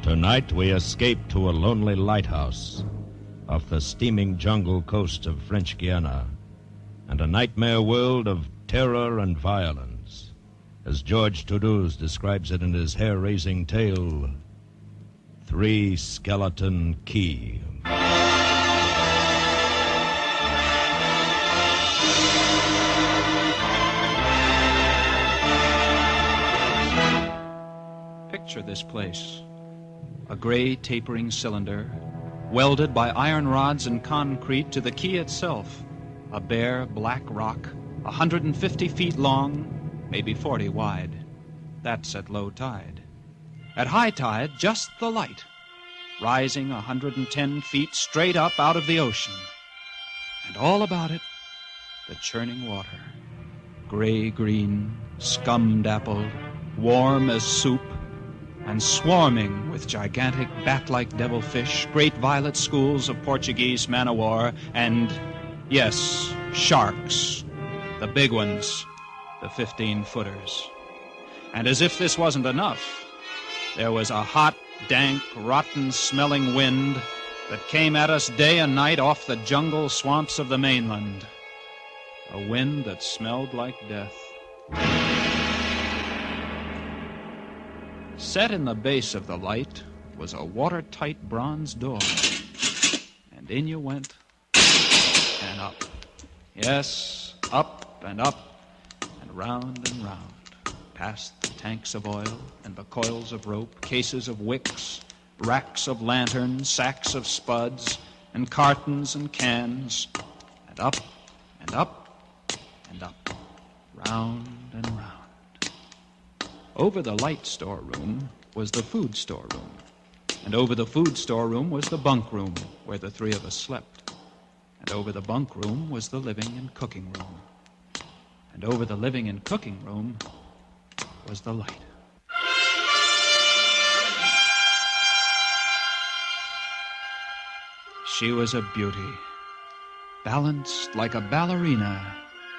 Tonight we escape to a lonely lighthouse off the steaming jungle coast of French Guiana and a nightmare world of terror and violence, as George Toulouse describes it in his hair-raising tale, Three Skeleton Key. Picture this place. A gray tapering cylinder, welded by iron rods and concrete to the key itself. A bare black rock, 150 feet long, maybe 40 wide. That's at low tide. At high tide, just the light, rising 110 feet straight up out of the ocean. And all about it, the churning water. Gray-green, scum-dappled, warm as soup, and swarming with gigantic bat-like devilfish, great violet schools of Portuguese man-o'-war, and, yes, sharks, the big ones, the 15-footers. And as if this wasn't enough, there was a hot, dank, rotten-smelling wind that came at us day and night off the jungle swamps of the mainland. A wind that smelled like death. Set in the base of the light was a watertight bronze door, and in you went, and up. Yes, up, and round, past the tanks of oil and the coils of rope, cases of wicks, racks of lanterns, sacks of spuds, and cartons and cans, and up, and round and round. Over the light storeroom was the food storeroom, and over the food storeroom was the bunk room where the three of us slept, and over the bunk room was the living and cooking room, and over the living and cooking room was the light. She was a beauty, balanced like a ballerina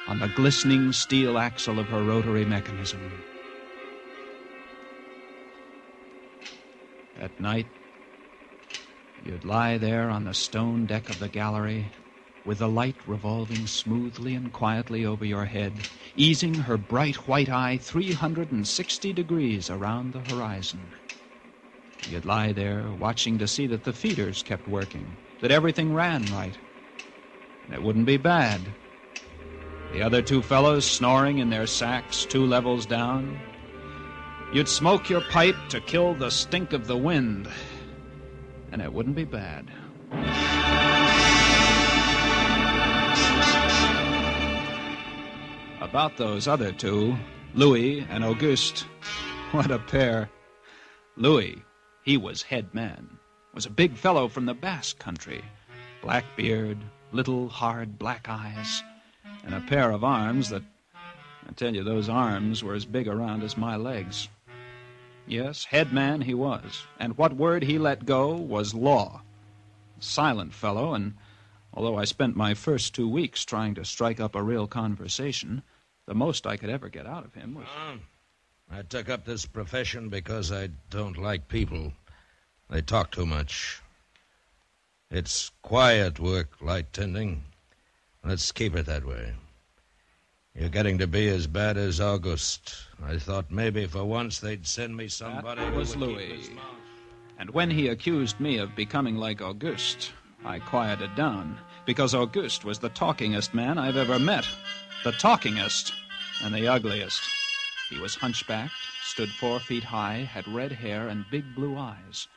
on the glistening steel axle of her rotary mechanism. At night, you'd lie there on the stone deck of the gallery with the light revolving smoothly and quietly over your head, easing her bright white eye 360 degrees around the horizon. You'd lie there watching to see that the feeders kept working, that everything ran right. And it wouldn't be bad. The other two fellows snoring in their sacks 2 levels down. You'd smoke your pipe to kill the stink of the wind, and it wouldn't be bad. About those other two, Louis and Auguste, what a pair. Louis, he was head man, was a big fellow from the Basque country, black beard, little hard black eyes, and a pair of arms that, I tell you, those arms were as big around as my legs. Yes, head man he was, and what word he let go was law. Silent fellow, and although I spent my first 2 weeks trying to strike up a real conversation, the most I could ever get out of him was... I took up this profession because I don't like people. They talk too much. It's quiet work, light tending. Let's keep it that way. You're getting to be as bad as Auguste. I thought maybe for once they'd send me somebody that was who would Louis. keep his mouth. And when he accused me of becoming like Auguste, I quieted down, because Auguste was the talkingest man I've ever met. The talkingest and the ugliest. He was hunchbacked, stood 4 feet high, had red hair and big blue eyes.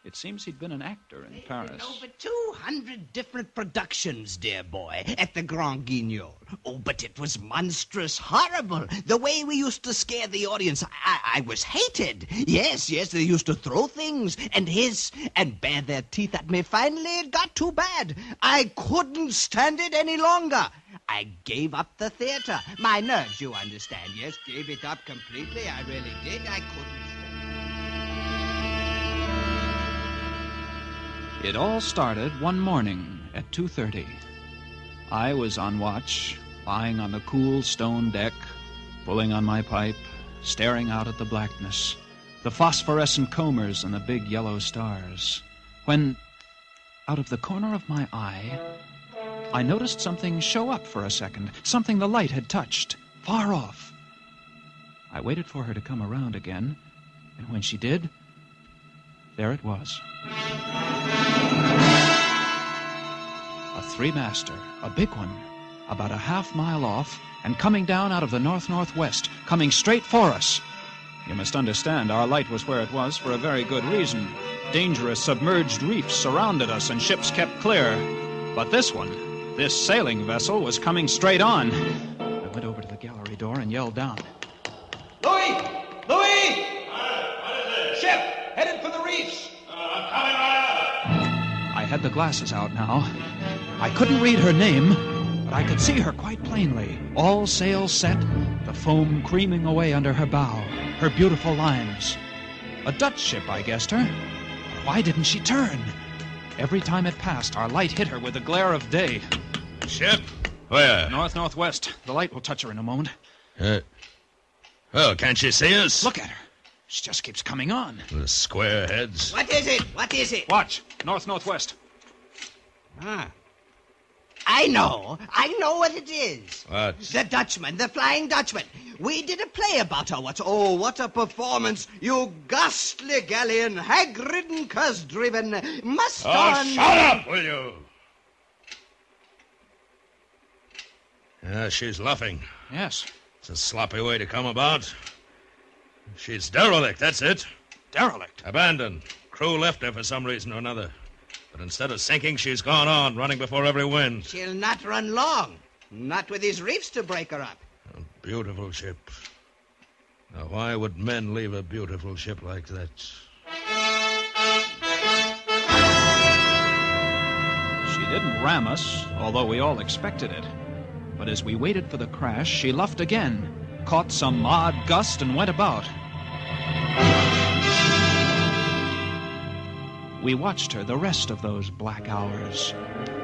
It seems he'd been an actor in Paris. Over 200 different productions, dear boy, at the Grand Guignol. Oh, but it was monstrous, horrible. The way we used to scare the audience, I was hated. Yes, they used to throw things and hiss and bare their teeth at me. Finally, it got too bad. I couldn't stand it any longer. I gave up the theater. My nerves, you understand. Yes, gave it up completely. I really did. I couldn't stand it. It all started one morning at 2:30. I was on watch, lying on the cool stone deck, pulling on my pipe, staring out at the blackness, the phosphorescent combers and the big yellow stars, when, out of the corner of my eye, I noticed something show up for a second, something the light had touched, far off. I waited for her to come around again, and when she did, there it was. A three-master, a big one, about a half-mile off, and coming down out of the north-northwest, coming straight for us. You must understand, our light was where it was for a very good reason. Dangerous submerged reefs surrounded us, and ships kept clear. But this one, this sailing vessel, was coming straight on. I went over to the gallery door and yelled down. Louis! Louis! What is it? Ship! Headed for the reefs! I'm coming right up. I had the glasses out now. I couldn't read her name, but I could see her quite plainly. All sails set, the foam creaming away under her bow, her beautiful lines. A Dutch ship, I guessed her. But why didn't she turn? Every time it passed, our light hit her with the glare of day. Ship? Where? North-northwest. The light will touch her in a moment. Well, can't she see us? Look at her. She just keeps coming on. The square heads. What is it? What is it? Watch. North-northwest. Ah. I know what it is. What? The Dutchman, the Flying Dutchman. We did a play about her. What a performance. You ghastly galleon, hag-ridden, curse-driven, must on... Oh, shut up, will you? Yeah, she's luffing. Yes. It's a sloppy way to come about. She's derelict, that's it. Derelict. Abandoned. Crew left her for some reason or another. But instead of sinking, she's gone on, running before every wind. She'll not run long. Not with these reefs to break her up. A beautiful ship. Now, why would men leave a beautiful ship like that? She didn't ram us, although we all expected it. But as we waited for the crash, she luffed again, caught some odd gust, and went about. We watched her the rest of those black hours,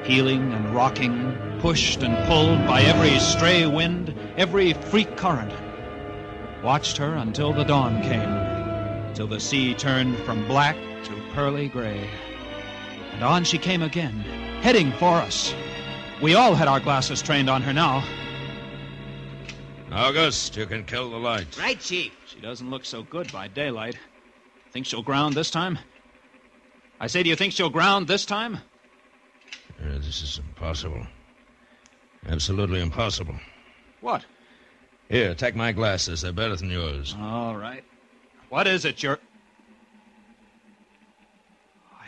heeling and rocking, pushed and pulled by every stray wind, every freak current. Watched her until the dawn came, till the sea turned from black to pearly gray. And on she came again, heading for us. We all had our glasses trained on her now. August, you can kill the light. Right, Chief. She doesn't look so good by daylight. Think she'll ground this time? I say, do you think she'll ground this time? This is impossible. Absolutely impossible. What? Here, take my glasses. They're better than yours. All right. What is it, I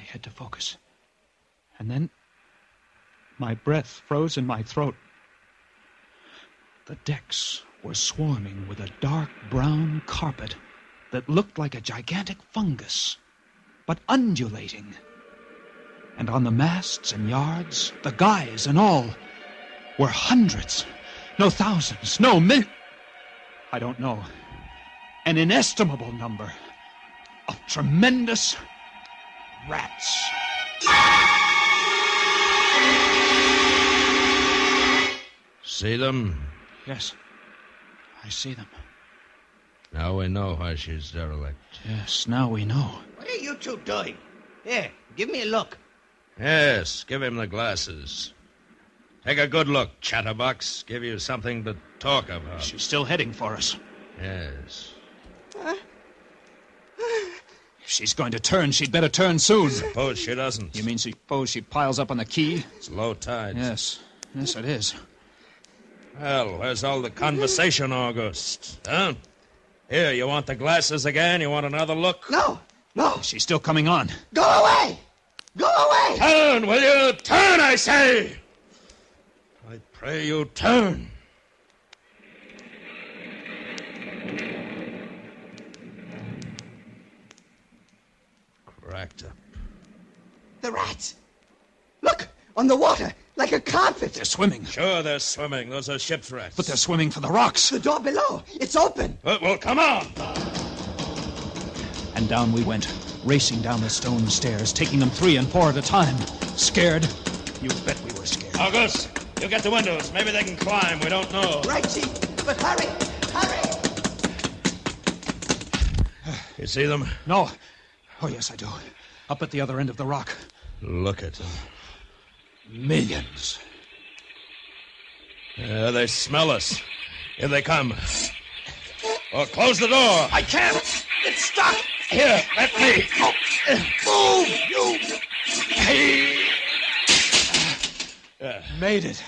had to focus. And then my breath froze in my throat. The decks were swarming with a dark brown carpet that looked like a gigantic fungus, but undulating. And on the masts and yards, the guys and all, were hundreds, no thousands, no I don't know. An inestimable number of tremendous rats. See them? Yes, I see them. Now we know why she's derelict. Yes, now we know. What are you two doing? Here, give me a look. Yes, give him the glasses. Take a good look, chatterbox. Give you something to talk about. She's still heading for us. Yes. If she's going to turn, she'd better turn soon. Suppose she doesn't. You mean suppose she piles up on the quay? It's low tide. Yes, it is. Well, where's all the conversation, August? Huh? Here, you want the glasses again? You want another look? No. She's still coming on. Go away! Go away! Turn, will you? Turn, I say! I pray you turn. Cracked up. The rats! Look, on the water, like a carpet. They're swimming. Sure, they're swimming. Those are ship's rats. But they're swimming for the rocks. The door below, it's open. Well, come on! And down we went, racing down the stone stairs, taking them 3 and 4 at a time. Scared? You bet we were scared. August, you get the windows. Maybe they can climb. We don't know. Right, Chief, but hurry! You see them? No. Oh, yes, I do. Up at the other end of the rock. Look at them. Millions. They smell us. Here they come. Oh, close the door. I can't. It's stuck. Here, let me. Move, you. Hey. Made it.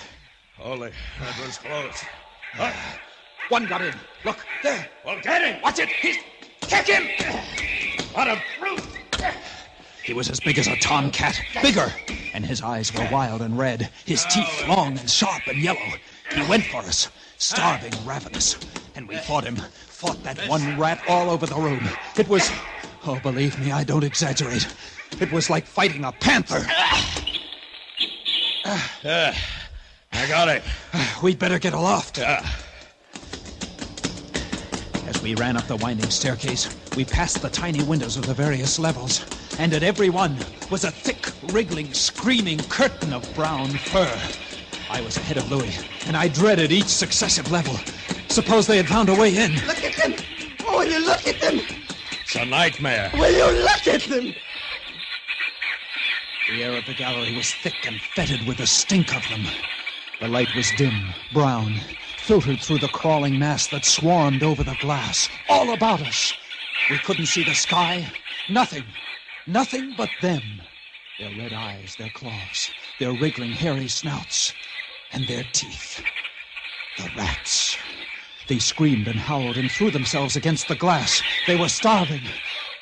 Holy, that was close. One got in. Look, there. Well, get him. Watch it. He's... Kick him. What a brute. He was as big as a tomcat, bigger, and his eyes were wild and red, his teeth long and sharp and yellow. He went for us, starving, ravenous, and we fought him, fought that one rat all over the room. It was, oh, believe me, I don't exaggerate. It was like fighting a panther. I got it. We'd better get aloft. As we ran up the winding staircase, we passed the tiny windows of the various levels, and at every one was a thick, wriggling, screaming curtain of brown fur. I was ahead of Louis, and I dreaded each successive level. Suppose they had found a way in. Look at them! Oh, will you look at them? It's a nightmare. Will you look at them? The air of the gallery was thick and fetid with the stink of them. The light was dim, brown, filtered through the crawling mass that swarmed over the glass, all about us. We couldn't see the sky. Nothing. Nothing but them. Their red eyes, their claws, their wriggling, hairy snouts, and their teeth. The rats. They screamed and howled and threw themselves against the glass. They were starving.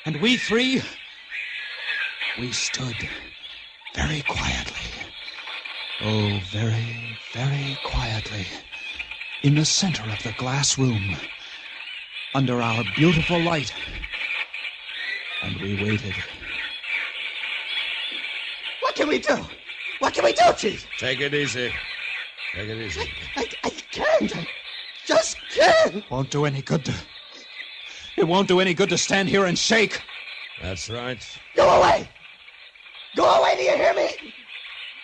And we three, we stood very quietly. Oh, very, very quietly. In the center of the glass room, under our beautiful light. And we waited. What can we do? What can we do, Chief? Take it easy. Take it easy. I can't. I just can't. Won't do any good to... It won't do any good to stand here and shake. That's right. Go away. Go away, do you hear me?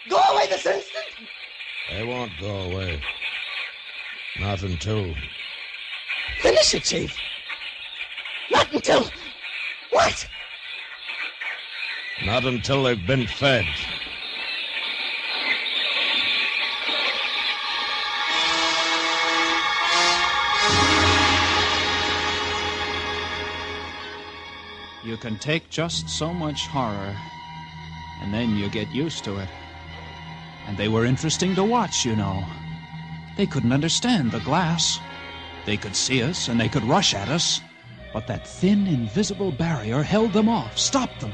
Go away this instant. They won't go away. Not until... Finish it, Chief. Not until... What? Not until they've been fed. You can take just so much horror, and then you get used to it. And they were interesting to watch, you know. They couldn't understand the glass. They could see us, and they could rush at us. But that thin, invisible barrier held them off, stopped them.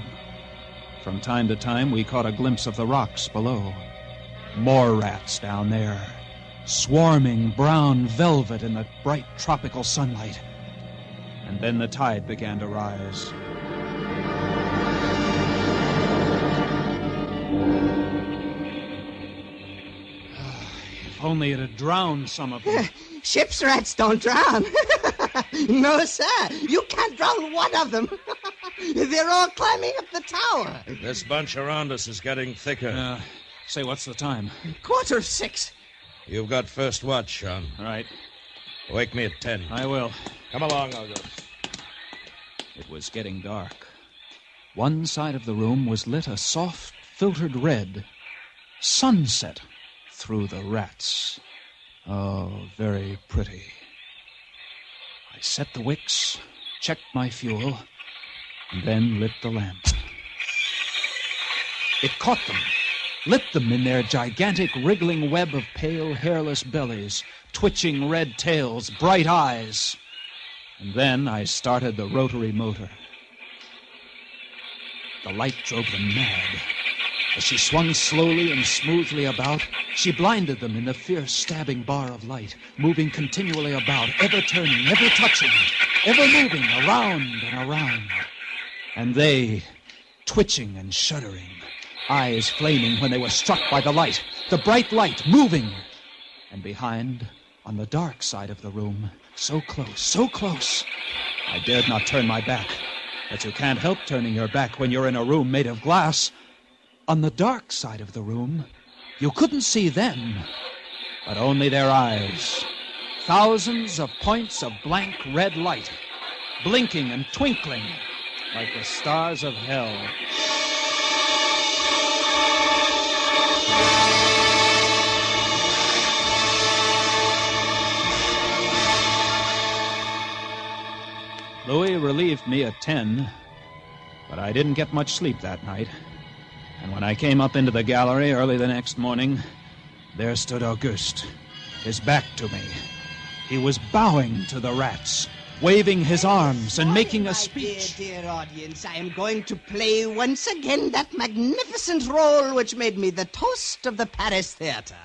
From time to time, we caught a glimpse of the rocks below. More rats down there, swarming brown velvet in the bright tropical sunlight. And then the tide began to rise. If only it had drowned some of them. Ship's rats don't drown. No, sir. You can't drown one of them. They're all climbing up the tower. This bunch around us is getting thicker. Say, what's the time? 6:15. You've got first watch, Sean. All right, Wake me at 10. I will. Come along, August. It was getting dark. One side of the room was lit a soft, filtered red. Sunset through the rats. Oh, very pretty. I set the wicks, checked my fuel, and then lit the lamp. It caught them, lit them in their gigantic wriggling web of pale, hairless bellies, twitching red tails, bright eyes. And then I started the rotary motor. The light drove them mad. As she swung slowly and smoothly about, she blinded them in the fierce stabbing bar of light, moving continually about, ever turning, ever touching, ever moving around and around. And they, twitching and shuddering, eyes flaming when they were struck by the light, the bright light moving. And behind, on the dark side of the room, so close, I dared not turn my back. But you can't help turning your back when you're in a room made of glass. On the dark side of the room, you couldn't see them, but only their eyes. Thousands of points of blank red light. blinking and twinkling like the stars of hell. Louis relieved me at 10, but I didn't get much sleep that night. And when I came up into the gallery early the next morning, there stood Auguste, his back to me. He was bowing to the rats, waving his arms and making a speech. Dear audience, I am going to play once again that magnificent role which made me the toast of the Paris theater.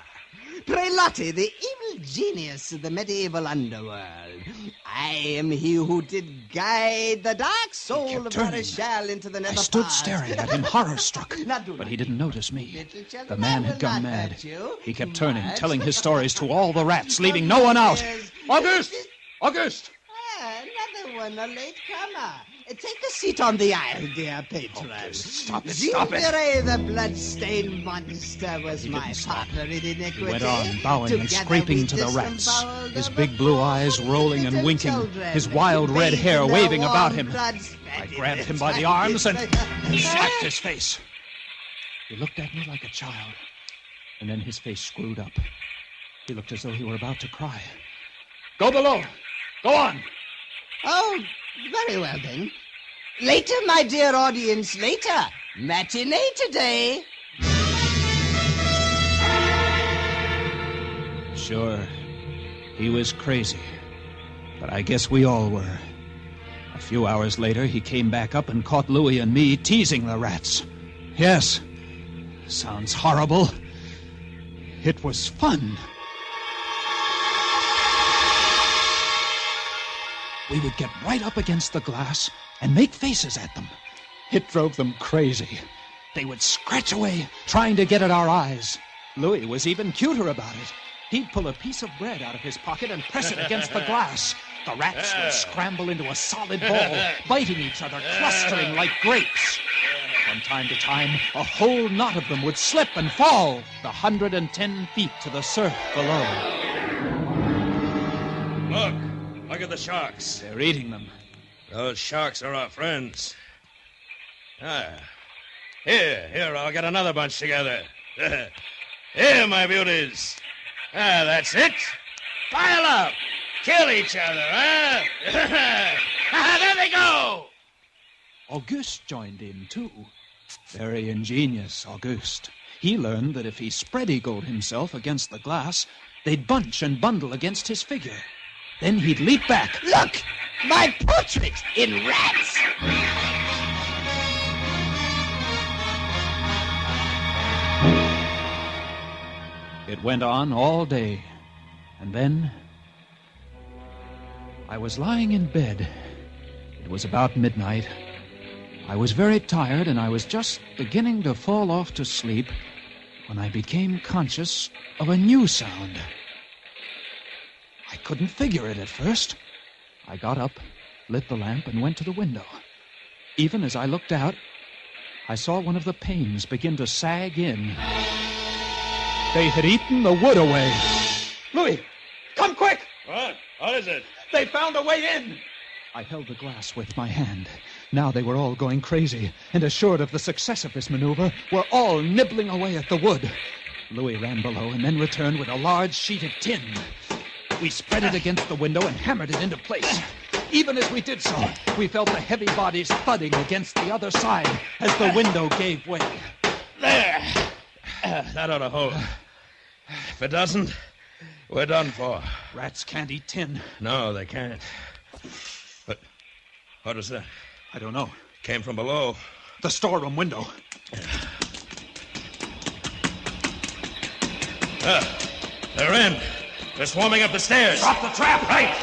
Prelotti, the evil genius of the medieval underworld. I am he who did guide the dark soul of Marechal into the nether I stood paths. staring at him, horror-struck, but he didn't notice me. The man had gone mad. He kept turning, telling his stories to all the rats, leaving no one out. Auguste! Auguste! Another one, a late comer. Take a seat on the aisle, dear patron. Stop it. Gilbert, the blood-stained monster, was my stop. partner in iniquity. He went on, bowing and Together scraping we to the rats, disemboweled his the big blue eyes rolling and winking, his wild red hair waving about him. I grabbed him by the arms and slapped his face. He looked at me like a child, and then his face screwed up. He looked as though he were about to cry. Go below. Go on. Oh, very well then. Later, my dear audience, later. Matinee today. Sure, he was crazy, but I guess we all were. A few hours later, he came back up and caught Louis and me teasing the rats. Yes, sounds horrible. It was fun. We would get right up against the glass and make faces at them. It drove them crazy. They would scratch away, trying to get at our eyes. Louis was even cuter about it. He'd pull a piece of bread out of his pocket and press it against the glass. The rats would scramble into a solid ball, biting each other, clustering like grapes. From time to time, a whole knot of them would slip and fall the 110 feet to the surf below. Look at the sharks. They're eating them. Those sharks are our friends. Here, I'll get another bunch together. Here, my beauties. That's it. Pile up. Kill each other, huh? There they go. Auguste joined in, too. Very ingenious, Auguste. He learned that if he spread-eagled himself against the glass, they'd bunch and bundle against his figure. Then he'd leap back. Look! My portrait in rats! It went on all day. And then I was lying in bed. It was about midnight. I was very tired, and I was just beginning to fall off to sleep when I became conscious of a new sound. I couldn't figure it at first. I got up, lit the lamp, and went to the window. Even as I looked out, I saw one of the panes begin to sag in. They had eaten the wood away. Louis, come quick! What? What is it? They found a way in! I held the glass with my hand. Now they were all going crazy, and assured of the success of this maneuver, were all nibbling away at the wood. Louis ran below and then returned with a large sheet of tin. We spread it against the window and hammered it into place. Even as we did so, we felt the heavy bodies thudding against the other side as the window gave way. There. That ought to hold. If it doesn't, we're done for. Rats can't eat tin. No, they can't. But what is that? I don't know. Came from below. The storeroom window. They're in. They're swarming up the stairs. Drop the trap! Right.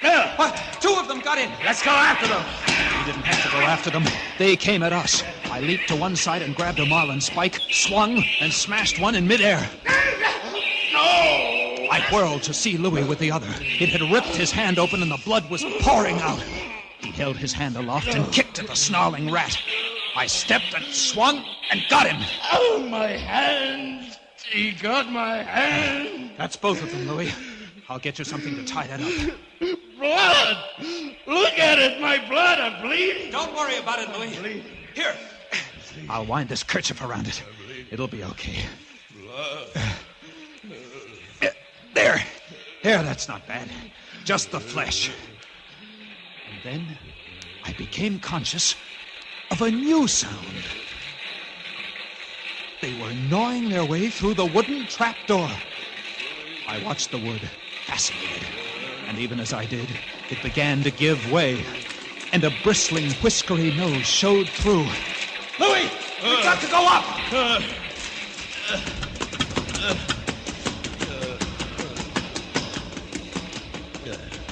There. What? Two of them got in. Let's go after them. We didn't have to go after them. They came at us. I leaped to one side and grabbed a marlin spike, swung, and smashed one in midair. No! I whirled to see Louis with the other. It had ripped his hand open and the blood was pouring out. He held his hand aloft and kicked at the snarling rat. I stepped and swung and got him. Oh, my hand! He got my hand! That's both of them, Louis. I'll get you something to tie that up. blood! Look at it, my blood! I'm bleeding! Don't worry about it, Louis. Here. I'll wind this kerchief around it. It'll be okay. There. There, that's not bad. Just the flesh. And then I became conscious of a new sound. They were gnawing their way through the wooden trapdoor. I watched the wood, fascinated. And even as I did, it began to give way. And a bristling, whiskery nose showed through. Louis! We've got to go up!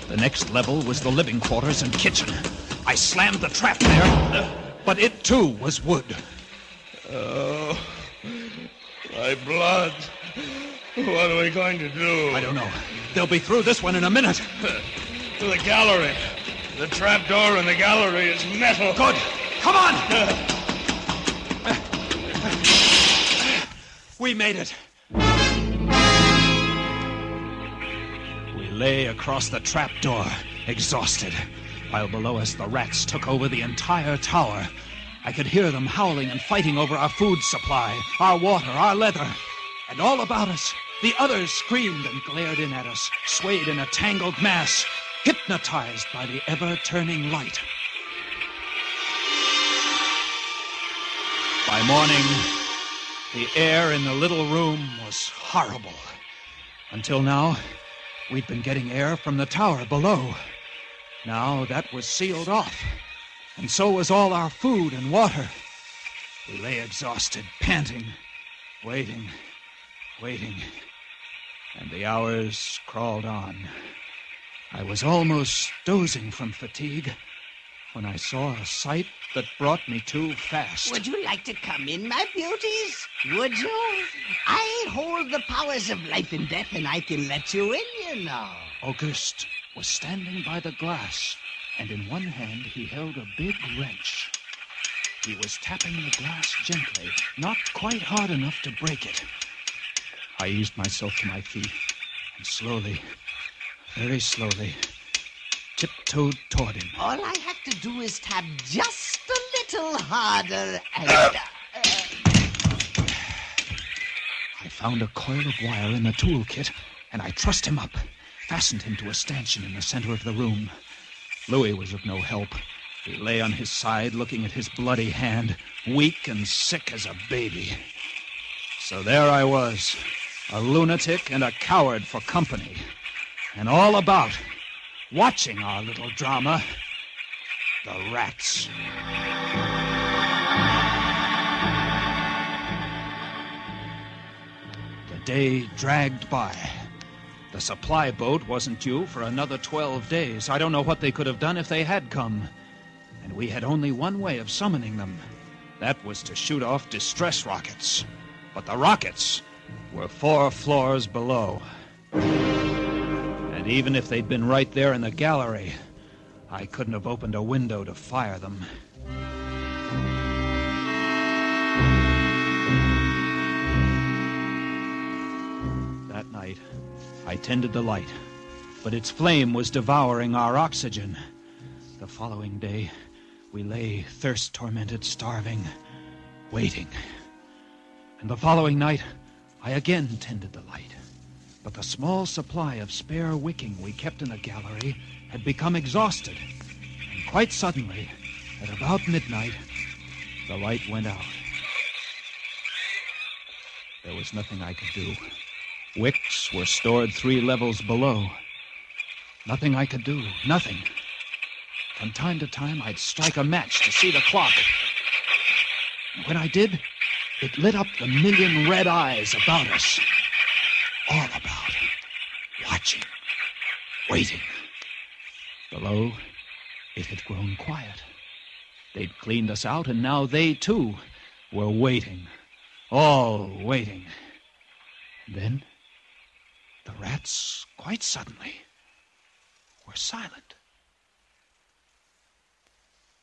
The next level was the living quarters and kitchen. I slammed the trap there, but it too was wood. Oh, my blood. What are we going to do? I don't know. They'll be through this one in a minute. To the gallery. The trap door in the gallery is metal. Good. Come on! We made it. We lay across the trap door, exhausted, while below us the rats took over the entire tower. I could hear them howling and fighting over our food supply, our water, our leather. And all about us, the others screamed and glared in at us, swayed in a tangled mass, hypnotized by the ever-turning light. By morning, the air in the little room was horrible. Until now, we'd been getting air from the tower below. Now that was sealed off, and so was all our food and water. We lay exhausted, panting, waiting, and the hours crawled on. I was almost dozing from fatigue when I saw a sight that brought me to fast. Would you like to come in, my beauties? Would you? I hold the powers of life and death, and I can let you in, you know. Auguste was standing by the glass, and in one hand he held a big wrench. He was tapping the glass gently, not quite hard enough to break it. I eased myself to my feet, and slowly, very slowly, tiptoed toward him. All I have to do is tap just a little harder and... I found a coil of wire in the toolkit, and I trussed him up, fastened him to a stanchion in the center of the room. Louis was of no help. He lay on his side, looking at his bloody hand, weak and sick as a baby. So there I was, a lunatic and a coward for company. And all about, watching our little drama, the rats. The day dragged by. The supply boat wasn't due for another 12 days. I don't know what they could have done if they had come. And we had only one way of summoning them. That was to shoot off distress rockets. But the rockets were 4 floors below. And even if they'd been right there in the gallery, I couldn't have opened a window to fire them. That night, I tended the light, but its flame was devouring our oxygen. The following day, we lay thirst-tormented, starving, waiting. And the following night, I again tended the light. But the small supply of spare wicking we kept in the gallery had become exhausted. And quite suddenly, at about midnight, the light went out. There was nothing I could do. Wicks were stored 3 levels below. Nothing I could do, nothing. From time to time, I'd strike a match to see the clock. And when I did, it lit up the million red eyes about us. All about, watching, waiting. Below, it had grown quiet. They'd cleaned us out, and now they, too, were waiting. All waiting. And then, the rats, quite suddenly, were silent.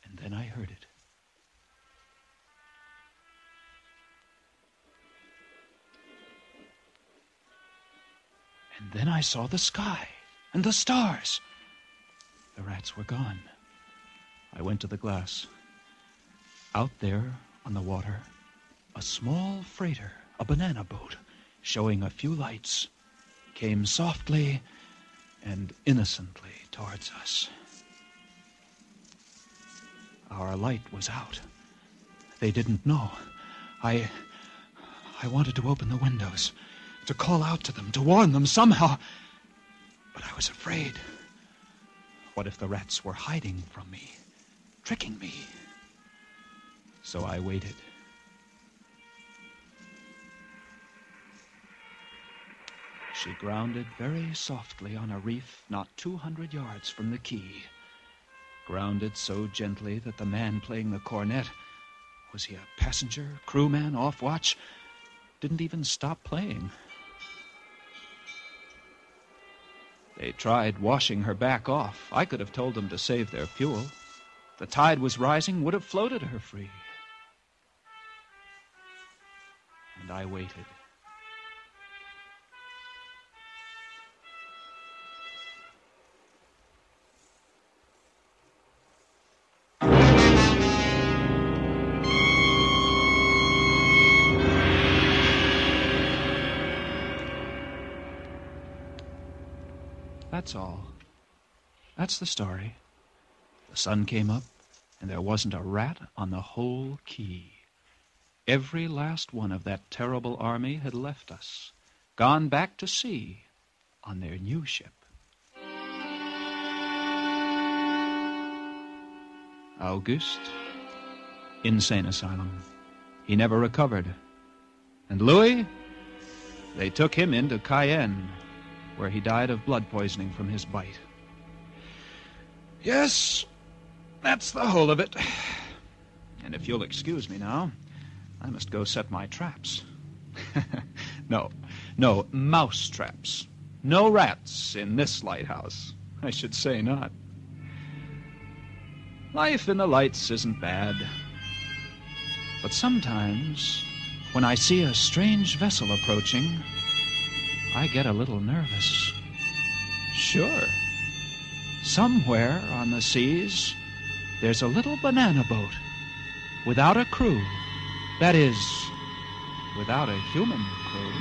And then I heard it. And then I saw the sky and the stars. The rats were gone. I went to the glass. Out there on the water, a small freighter, a banana boat, showing a few lights, came softly and innocently towards us. Our light was out. They didn't know. I wanted to open the windows, to call out to them, to warn them somehow. But I was afraid. What if the rats were hiding from me, tricking me? So I waited. She grounded very softly on a reef not 200 yards from the quay. Grounded so gently that the man playing the cornet, was he a passenger, crewman, off watch, didn't even stop playing. They tried washing her back off. I could have told them to save their fuel. The tide was rising, would have floated her free. And I waited. That's all. That's the story. The sun came up, and there wasn't a rat on the whole quay. Every last one of that terrible army had left us, gone back to sea on their new ship. Auguste, insane asylum. He never recovered. And Louis, they took him into Cayenne, where he died of blood poisoning from his bite. Yes, that's the whole of it. And if you'll excuse me now, I must go set my traps. No, mouse traps. No rats in this lighthouse. I should say not. Life in the lights isn't bad. But sometimes, when I see a strange vessel approaching, I get a little nervous. Sure. Somewhere on the seas, there's a little banana boat without a crew. That is, without a human crew.